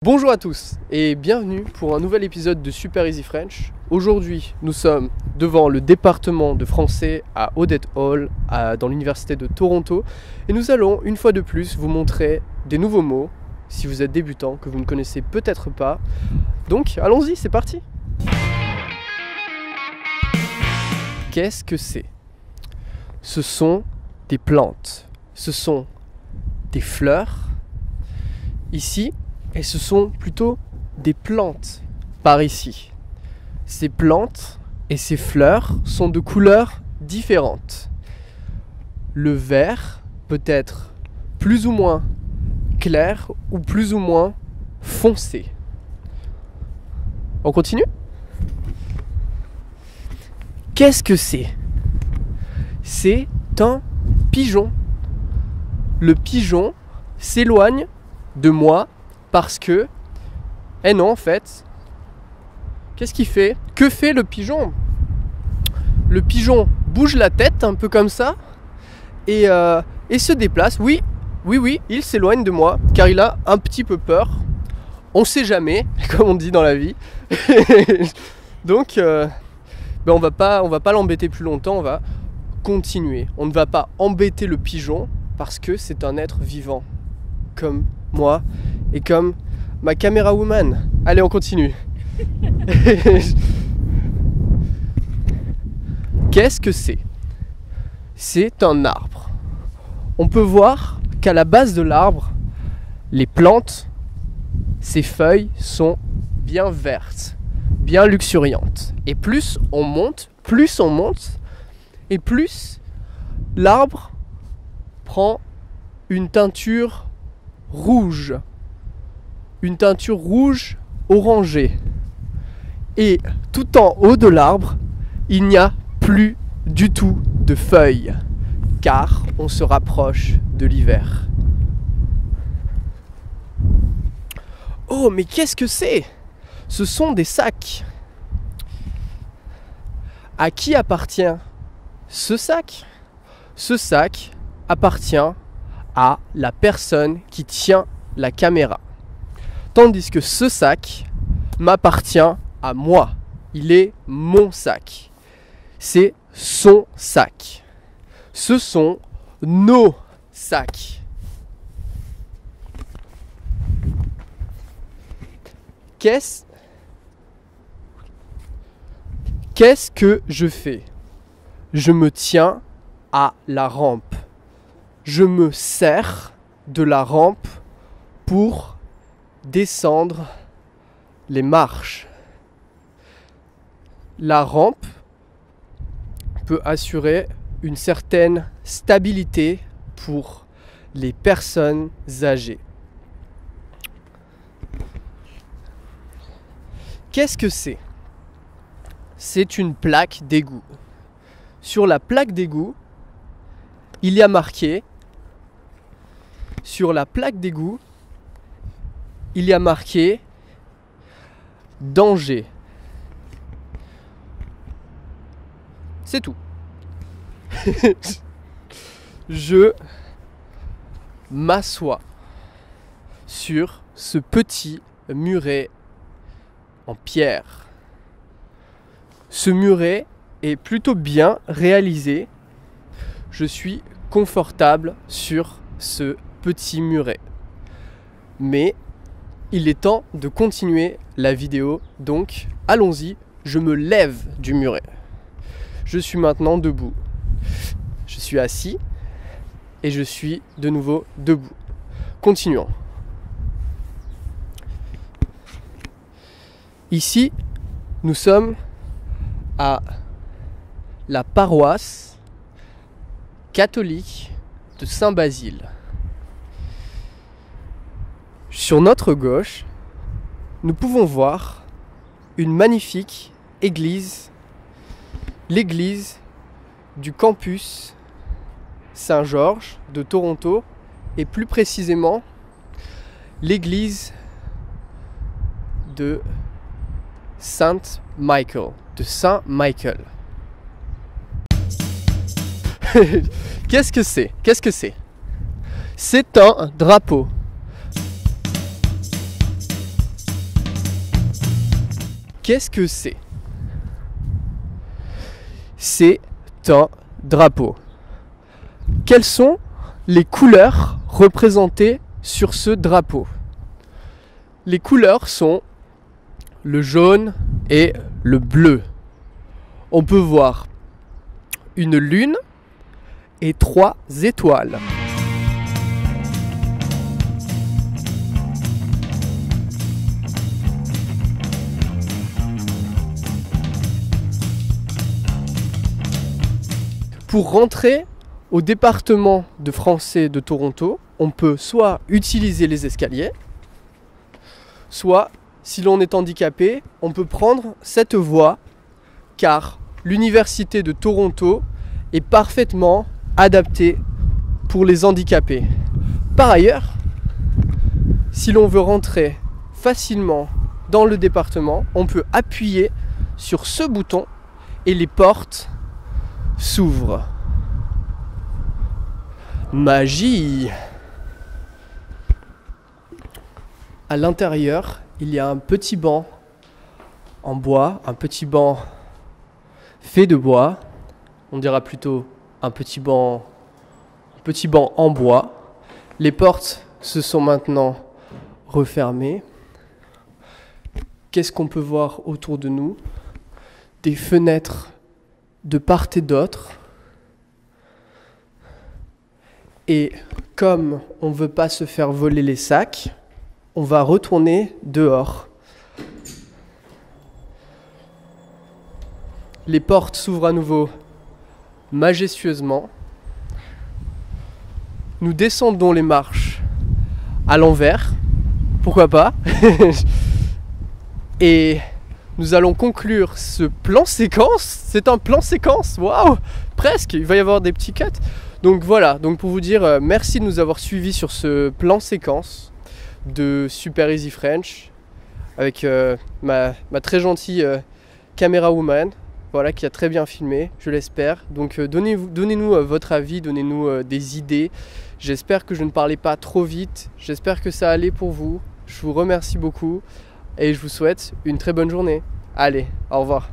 Bonjour à tous et bienvenue pour un nouvel épisode de Super Easy French. Aujourd'hui, nous sommes devant le département de français à Odette Hall, dans l'université de Toronto. Et nous allons, une fois de plus, vous montrer des nouveaux mots, si vous êtes débutant, que vous ne connaissez peut-être pas. Donc, allons-y, c'est parti! Qu'est-ce que c'est? Ce sont des plantes, ce sont des fleurs, ici, et ce sont plutôt des plantes par ici. Ces plantes et ces fleurs sont de couleurs différentes. Le vert peut être plus ou moins clair ou plus ou moins foncé. On continue? Qu'est-ce que c'est? C'est un pigeon. Le pigeon s'éloigne de moi parce que... Eh non, en fait. Qu'est-ce qu'il fait? Que fait le pigeon? Le pigeon bouge la tête un peu comme ça et se déplace. Oui, il s'éloigne de moi car il a un petit peu peur. On sait jamais, comme on dit dans la vie. Donc, on va pas l'embêter plus longtemps, on va continuer. On ne va pas embêter le pigeon parce que c'est un être vivant, comme moi et comme ma caméra woman. Allez, on continue. Qu'est-ce que c'est? C'est un arbre. On peut voir qu'à la base de l'arbre, les plantes, ses feuilles sont bien vertes, bien luxuriantes. Et plus on monte, et plus l'arbre prend une teinture rouge orangée. Et tout en haut de l'arbre, il n'y a plus du tout de feuilles, car on se rapproche de l'hiver. Oh, mais qu'est-ce que c'est? Ce sont des sacs. À qui appartient ce sac? Ce sac appartient à la personne qui tient la caméra. Tandis que ce sac m'appartient à moi. Il est mon sac. C'est son sac. Ce sont nos sacs. Qu'est-ce que je fais? Je me tiens à la rampe. Je me sers de la rampe pour descendre les marches. La rampe peut assurer une certaine stabilité pour les personnes âgées. Qu'est-ce que c'est? C'est une plaque d'égout. Sur la plaque d'égout, il y a marqué danger. C'est tout. Je m'assois sur ce petit muret en pierre. Ce muret est plutôt bien réalisé. Je suis confortable sur ce petit muret. Mais il est temps de continuer la vidéo, donc allons-y, je me lève du muret. Je suis maintenant debout. Je suis assis et je suis de nouveau debout. Continuons. Ici, nous sommes à la paroisse catholique de Saint-Basile. Sur notre gauche, nous pouvons voir une magnifique église, l'église du campus Saint-Georges de Toronto, et plus précisément l'église de Saint-Michael, de Saint-Michael. Qu'est-ce que c'est? C'est un drapeau. Qu'est-ce que c'est? C'est un drapeau. Quelles sont les couleurs représentées sur ce drapeau? Les couleurs sont le jaune et le bleu. On peut voir une lune et 3 étoiles. Pour rentrer au département de français de Toronto, on peut soit utiliser les escaliers, soit, si l'on est handicapé, on peut prendre cette voie, car l'université de Toronto est parfaitement adaptée pour les handicapés. Par ailleurs, si l'on veut rentrer facilement dans le département, on peut appuyer sur ce bouton et les portes s'ouvrent. Magie! À l'intérieur, il y a un petit banc en bois, un petit banc fait de bois. On dira plutôt un petit banc en bois. Les portes se sont maintenant refermées. Qu'est-ce qu'on peut voir autour de nous? Des fenêtres de part et d'autre. Et comme on ne veut pas se faire voler les sacs, on va retourner dehors. Les portes s'ouvrent à nouveau majestueusement. Nous descendons les marches à l'envers, pourquoi pas. Et nous allons conclure ce plan séquence. C'est un plan séquence, waouh, presque, il va y avoir des petits cuts. Donc voilà, donc pour vous dire merci de nous avoir suivis sur ce plan séquence de Super Easy French avec ma très gentille caméra woman, voilà, qui a très bien filmé, je l'espère. Donc donnez-nous votre avis, donnez-nous des idées. J'espère que je ne parlais pas trop vite, j'espère que ça allait pour vous. Je vous remercie beaucoup et je vous souhaite une très bonne journée. Allez, au revoir.